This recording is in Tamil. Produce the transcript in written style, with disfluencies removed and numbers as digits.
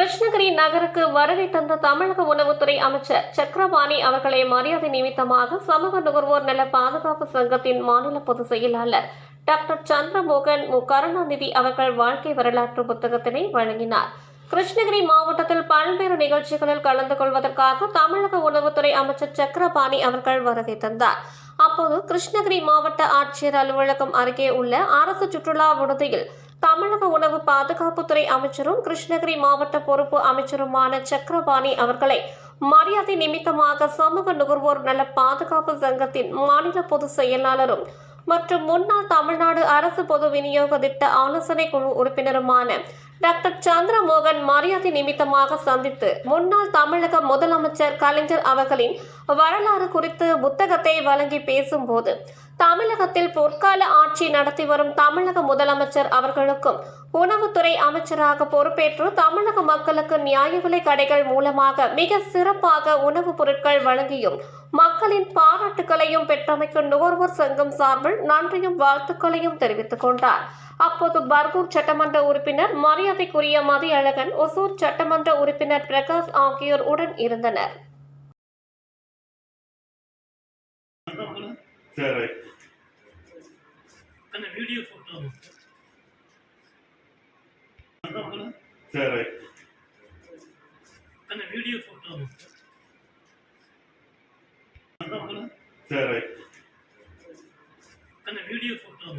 கிருஷ்ணகிரி நகருக்கு வருகை தந்த தமிழக உணவுத்துறை அமைச்சர் சக்கரபாணி அவர்களை மரியாதை நிமித்தமாக சமூக நுகர்வோர் நல பாதுகாப்பு சங்கத்தின் மாநில பொதுச் செயலாளர் டாக்டர் சந்திரமோகன் கருணாநிதி அவர்கள் வாழ்க்கை வரலாற்று புத்தகத்தினை வழங்கினார். கிருஷ்ணகிரி மாவட்டத்தில் பல்வேறு நிகழ்ச்சிகளில் கலந்து கொள்வதற்காக தமிழக உணவுத்துறை அமைச்சர் சக்கரபாணி அவர்கள் வருகை தந்தார். அப்போது கிருஷ்ணகிரி மாவட்ட ஆட்சியர் அலுவலகம் அருகே உள்ள அரசு சுற்றுலா விடுதியில் தமிழக உணவு பாதுகாப்புத்துறை அமைச்சரும் கிருஷ்ணகிரி மாவட்ட பொறுப்பு அமைச்சருமான சக்கரபாணி அவர்களை மரியாதை நிமித்தமாக சமூக நுகர்வோர் நல பாதுகாப்பு சங்கத்தின் மாநில பொதுச் செயலாளரும் மற்றும் முன்னாள் தமிழ்நாடு அரசு பொது விநியோக திட்ட ஆலோசனை குழு உறுப்பினருமான டாக்டர் சந்திரமோகன் மரியாதை நிமித்தமாக சந்தித்து முன்னாள் தமிழக முதலமைச்சர் கலைஞர் அவர்களின் வரலாறு குறித்து புத்தகத்தை வழங்கி பேசும்போது, தமிழகத்தில் பொற்கால ஆட்சி நடத்தி வரும் தமிழக முதலமைச்சர் அவர்களுக்கும் உணவுத்துறை அமைச்சராக பொறுப்பேற்று தமிழக மக்களுக்கு நியாய விலை கடைகள் மூலமாக மிக சிறப்பாக உணவுப் பொருட்கள் வழங்கியும் மக்களின் பாராட்டுகளையும் பெற்றமைக்கு நுகர்வோர் சங்கம் சார்பில் நன்றியும் வாழ்த்துக்களையும் தெரிவித்துக் கொண்டார். அப்போது பர்கூர் சட்டமன்ற உறுப்பினர் மரியாதைக்குரிய மதியழகன், ஒசூர் சட்டமன்ற உறுப்பினர் பிரகாஷ் ஆகியோர் உடன் இருந்தனர். Video photo